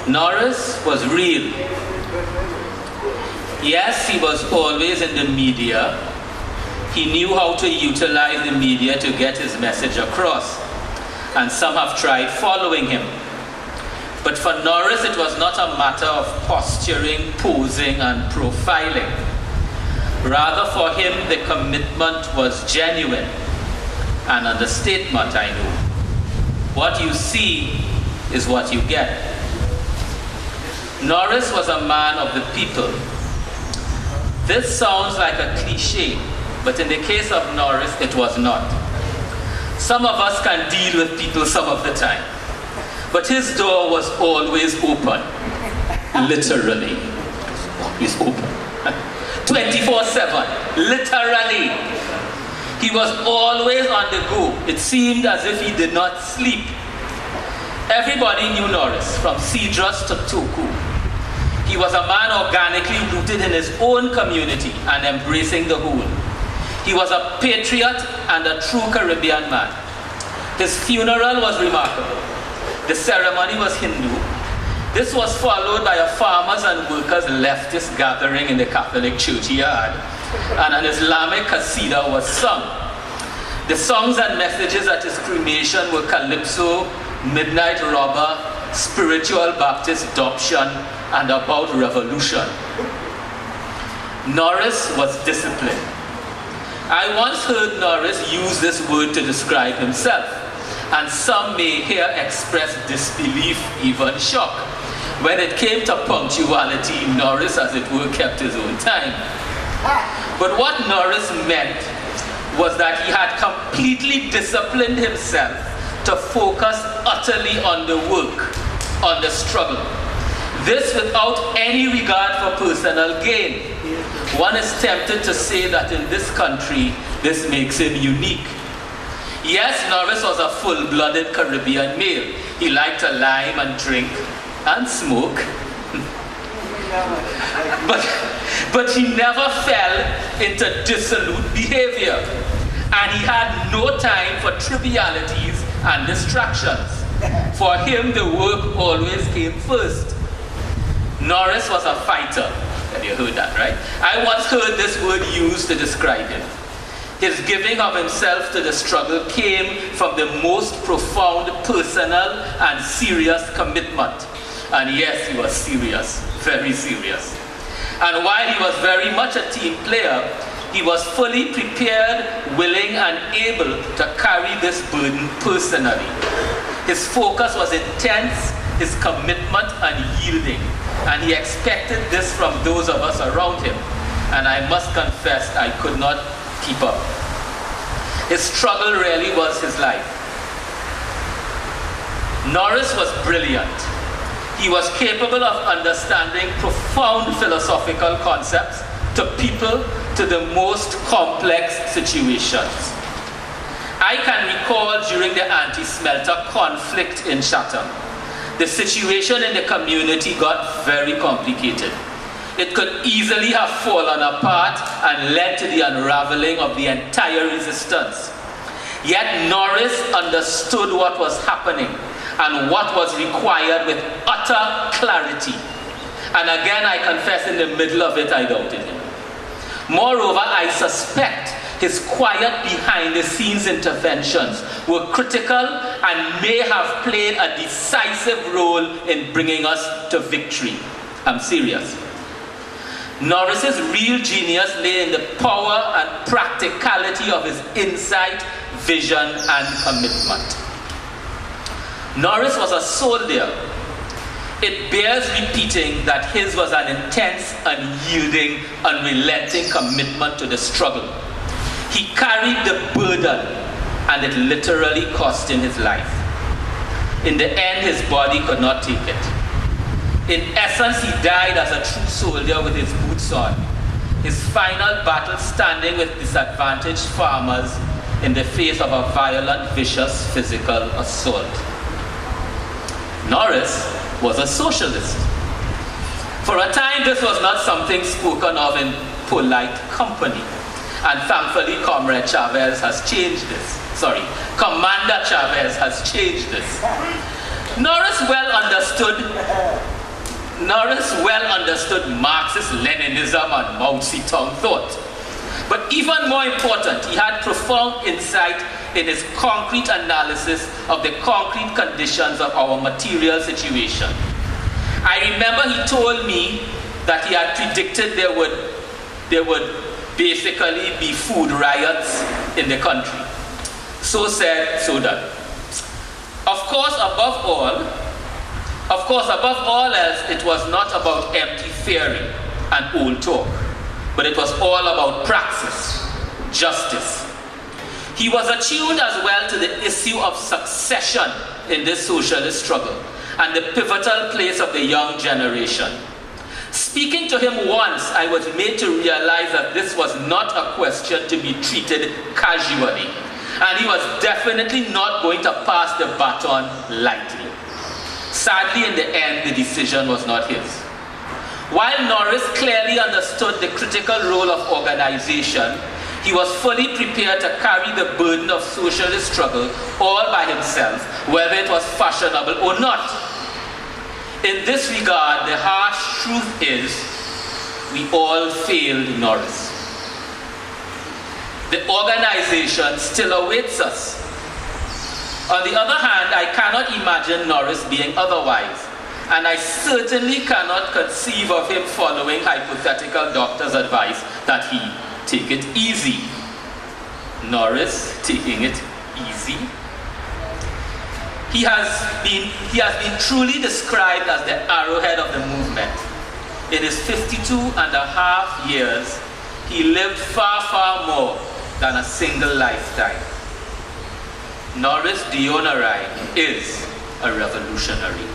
Norris was real. Yes, he was always in the media. He knew how to utilize the media to get his message across, and some have tried following him. But for Norris, it was not a matter of posturing, posing, and profiling. Rather, for him, the commitment was genuine. An understatement, I know. What you see is what you get. Norris was a man of the people. This sounds like a cliche, but in the case of Norris, it was not. Some of us can deal with people some of the time, but his door was always open. Literally. Always open. 24/7. Literally. He was always on the go. It seemed as if he did not sleep. Everybody knew Norris, from Cedrus to Toku. He was a man organically rooted in his own community and embracing the whole. He was a patriot and a true Caribbean man. His funeral was remarkable. The ceremony was Hindu. This was followed by a farmers and workers leftist gathering in the Catholic churchyard, and an Islamic qasida was sung. The songs and messages at his cremation were calypso, midnight robber, spiritual Baptist adoption, and about revolution. Norris was disciplined. I once heard Norris use this word to describe himself, and some may here express disbelief, even shock. When it came to punctuality, Norris, as it were, kept his own time. But what Norris meant was that he had completely disciplined himself to focus utterly on the work, on the struggle. This without any regard for personal gain. One is tempted to say that in this country, this makes him unique. Yes, Norris was a full-blooded Caribbean male. He liked to lime and drink and smoke. But he never fell into dissolute behavior. And he had no time for trivialities and distractions. For him, the work always came first. Norris was a fighter. And you heard that, right? I once heard this word used to describe him. His giving of himself to the struggle came from the most profound personal and serious commitment. And yes, he was serious, very serious. And while he was very much a team player, he was fully prepared, willing, and able to carry this burden personally. His focus was intense, his commitment unyielding, and he expected this from those of us around him. And I must confess, I could not keep up. His struggle really was his life. Norris was brilliant. He was capable of understanding profound philosophical concepts to people, to the most complex situations. I can recall during the anti-smelter conflict in Chatham, the situation in the community got very complicated. It could easily have fallen apart and led to the unraveling of the entire resistance. Yet Norris understood what was happening and what was required with utter clarity. And again, I confess, in the middle of it, I doubted him. Moreover, I suspect his quiet behind-the-scenes interventions were critical and may have played a decisive role in bringing us to victory. I'm serious. Norris's real genius lay in the power and practicality of his insight, vision, and commitment. Norris was a soldier. It bears repeating that his was an intense, unyielding, unrelenting commitment to the struggle. He carried the burden, and it literally cost him his life. In the end, his body could not take it. In essence, he died as a true soldier with his boots on, his final battle standing with disadvantaged farmers in the face of a violent, vicious physical assault. Norris was a socialist. For a time, this was not something spoken of in polite company. And thankfully, Comrade Chavez has changed this. Commander Chavez has changed this. Norris well understood Norris well understood Marxist-Leninism and Mao Zedong thought. But even more important, he had profound insight in his concrete analysis of the concrete conditions of our material situation. I remember he told me that he had predicted there would basically be food riots in the country. So said, so done. Of course, above all else, it was not about empty theory and old talk, but it was all about praxis, justice. He was attuned as well to the issue of succession in this socialist struggle and the pivotal place of the young generation. Speaking to him once, I was made to realize that this was not a question to be treated casually, and he was definitely not going to pass the baton lightly. Sadly, in the end, the decision was not his. While Norris clearly understood the critical role of organization, he was fully prepared to carry the burden of socialist struggle all by himself, whether it was fashionable or not. In this regard, the harsh truth is, we all failed Norris. The organization still awaits us. On the other hand, I cannot imagine Norris being otherwise, and I certainly cannot conceive of him following hypothetical doctor's advice that he take it easy. Norris taking it easy? He has been truly described as the arrowhead of the movement. In his 52.5 years, he lived far, far more than a single lifetime. Norris Deonarine is a revolutionary.